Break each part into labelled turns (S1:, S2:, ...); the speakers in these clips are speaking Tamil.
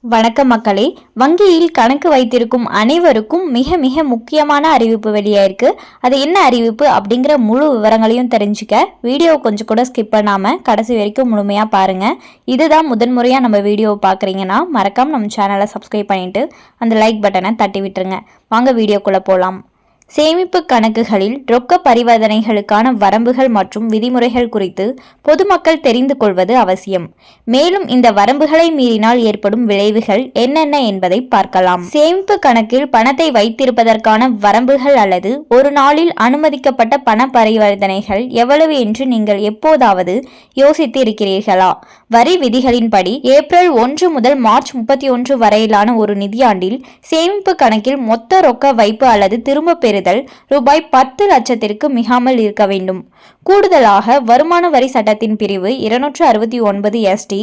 S1: வணக்கம் மக்களே. வங்கியில் கணக்கு வைத்திருக்கும் அனைவருக்கும் மிக மிக முக்கியமான அறிவிப்பு வெளியாயிருக்கு. அது என்ன அறிவிப்பு அப்படிங்கிற முழு விவரங்களையும் தெரிஞ்சுக்க வீடியோ கொஞ்சம் கூட ஸ்கிப் பண்ணாமல் கடைசி வரைக்கும் முழுமையாக பாருங்கள். இதுதான் முதன்முறையாக நம்ம வீடியோவை பார்க்குறீங்கன்னா மறக்காம நம்ம சேனலை சப்ஸ்கிரைப் பண்ணிவிட்டு அந்த லைக் பட்டனை தட்டி விட்டுருங்க. வாங்க வீடியோக்குள்ளே போகலாம். சேமிப்பு கணக்குகளில் ரொக்க பரிவர்த்தனைகளுக்கான வரம்புகள் மற்றும் விதிமுறைகள் குறித்து பொதுமக்கள் தெரிந்து கொள்வது அவசியம். மேலும் இந்த வரம்புகளை மீறினால் ஏற்படும் விளைவுகள் என்னென்ன என்பதை பார்க்கலாம். சேமிப்பு கணக்கில் பணத்தை வைத்திருப்பதற்கான வரம்புகள் அல்லது ஒரு நாளில் அனுமதிக்கப்பட்ட பண பரிவர்த்தனைகள் எவ்வளவு என்று நீங்கள் எப்போதாவது யோசித்து இருக்கிறீர்களா? வரி விதிகளின்படி ஏப்ரல் 1 முதல் மார்ச் 31 வரையிலான ஒரு நிதியாண்டில் சேமிப்பு கணக்கில் மொத்த ரொக்க வைப்பு அல்லது திரும்ப பெறுதல் ரூபாய் 10 லட்சத்திற்கு மிகாமல் இருக்க வேண்டும். கூடுதலாக வருமான வரி சட்டத்தின் பிரிவு 269 ST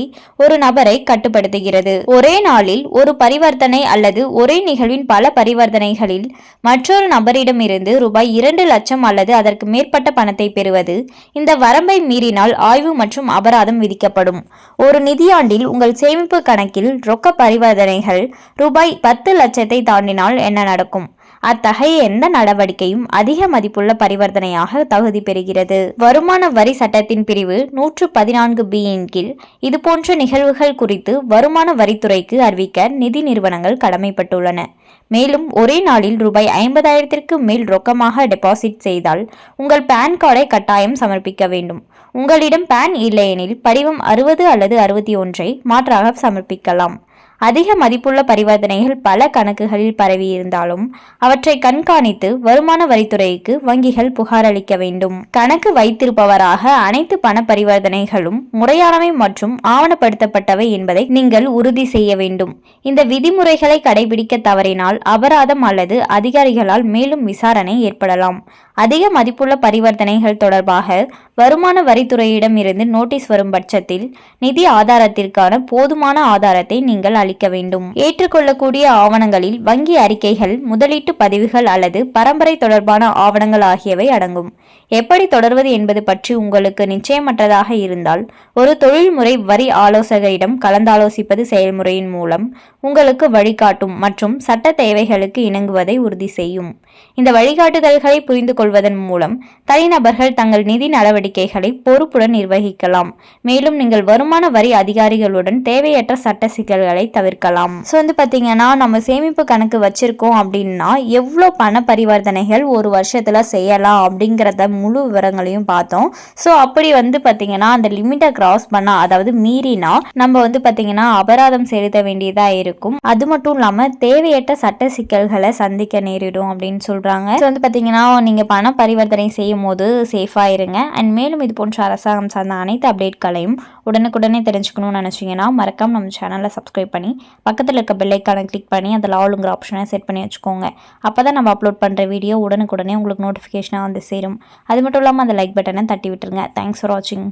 S1: ஒரு நபரை கட்டுப்படுத்துகிறது. ஒரே நாளில் ஒரு பரிவர்த்தனை அல்லது ஒரே நிகழ்வின் பல பரிவர்த்தனைகளில் மற்றொரு நபரிடமிருந்து ரூபாய் 2 லட்சம் அல்லது அதற்கு மேற்பட்ட பணத்தை பெறுவது இந்த வரம்பை மீறினால் ஆய்வு மற்றும் அபராதம் விதிக்கப்படும். ஒரு நிதியாண்டில் உங்கள் சேமிப்பு கணக்கில் ரொக்க பரிவர்த்தனைகள் ரூபாய் 10 லட்சத்தை தாண்டினால் என்ன நடக்கும்? அத்தகைய எந்த நடவடிக்கையும் அதிக மதிப்புள்ள பரிவர்த்தனையாக தகுதி பெறுகிறது. வருமான வரி சட்டத்தின் பிரிவு 114B கீழ் இதுபோன்ற நிகழ்வுகள் குறித்து வருமான வரித்துறைக்கு அறிவிக்க நிதி நிறுவனங்கள் கடமைப்பட்டுள்ளன. மேலும் ஒரே நாளில் ரூபாய் 50,000க்கு மேல் ரொக்கமாக டெபாசிட் செய்தால் உங்கள் பான் கார்டை கட்டாயம் சமர்ப்பிக்க வேண்டும். உங்களிடம் பான் இல்லையெனில் படிவம் 60 அல்லது 61ஐ மாற்றாக சமர்ப்பிக்கலாம். அதிக மதிப்புள்ள பரிவர்த்தனைகள் பல கணக்குகளில் பரவியிருந்தாலும் அவற்றை கண்காணித்து வருமான வரித்துறைக்கு வங்கிகள் புகார் அளிக்க வேண்டும். கணக்கு வைத்திருப்பவராக அனைத்து பண பரிவர்த்தனைகளும் முறையானவை மற்றும் ஆவணப்படுத்தப்பட்டவை என்பதை நீங்கள் உறுதி செய்ய வேண்டும். இந்த விதிமுறைகளை கடைபிடிக்க தவறினால் அபராதம் அல்லது அதிகாரிகளால் மேலும் விசாரணை ஏற்படலாம். அதிக மதிப்புள்ள பரிவர்த்தனைகள் தொடர்பாக வருமான வரித்துறையிடம் இருந்து நோட்டீஸ் வரும் பட்சத்தில் நிதி ஆதாரத்திற்கான போதுமான ஆதாரத்தை நீங்கள் அளிக்க வேண்டும். ஏற்றுக்கொள்ளக்கூடிய ஆவணங்களில் வங்கி அறிக்கைகள், முதலீட்டு பதிவுகள் அல்லது பரம்பரை தொடர்பான ஆவணங்கள் ஆகியவை அடங்கும். எப்படி தொடர்வது என்பது பற்றி உங்களுக்கு நிச்சயமற்றதாக இருந்தால் ஒரு தொழில்முறை வரி ஆலோசகரிடம் கலந்தாலோசிப்பது செயல்முறையின் மூலம் உங்களுக்கு வழிகாட்டும் மற்றும் சட்ட தேவைகளுக்கு இணங்குவதை உறுதி செய்யும். இந்த வழிகாட்டுதல்களை புரிந்து கொள்வதன் மூலம் தனிநபர்கள் தங்கள் நிதி நடவடிக்கைகளை பொறுப்புடன் நிர்வகிக்கலாம். மேலும் நீங்கள் வருமான வரி அதிகாரிகளுடன் தேவையற்ற சட்ட சிக்கல்களை தவிர்க்கலாம். ஸோ பார்த்தீங்கன்னா நம்ம சேமிப்பு கணக்கு வச்சிருக்கோம் அப்படின்னா எவ்வளோ பண பரிவர்த்தனைகள் ஒரு வருஷத்துல செய்யலாம் அப்படிங்கிறத முழு விவரங்களையும் பார்த்தோம். ஸோ அப்படி பார்த்தீங்கன்னா அந்த லிமிட்டை கிராஸ் பண்ணா, அதாவது மீறினா நம்ம பார்த்தீங்கன்னா அபராதம் செலுத்த வேண்டியதா இருக்கும். அது மட்டும் இல்லாம தேவையற்ற சட்ட சிக்கல்களை சந்திக்க நேரிடும் அப்படின்னு சொல்றாங்க. ஸோ பார்த்தீங்கன்னா நீங்க பண பரிவர்த்தனை செய்யும் போது சேஃபா இருங்க. அண்ட் மேலும் இது போன்ற அரசாங்கம் சார்ந்த அனைத்து அப்டேட்களையும் உடனுக்குடனே தெரிஞ்சுக்கணும்னு நினைச்சீங்கன்னா மறக்காம நம்ம சேனலை சப்ஸ்கிரைப் பண்ணி பக்கத்தில் இருக்க பெல் ஐக்கானை கிளிக் பண்ணி அதில் ஆளுங்கிற ஆப்ஷனை செட் பண்ணி வச்சுக்கோங்க. அப்பதான் நம்ம அப்லோட் பண்ற வீடியோ உடனுக்குடனே உங்களுக்கு நோட்டிஃபிகேஷனாக வந்து சேரும். அது மட்டும் இல்லாமல் அந்த லைக் பட்டனை தட்டி விட்டுருங்க. தேங்க்ஸ் ஃபார் வாட்சிங்.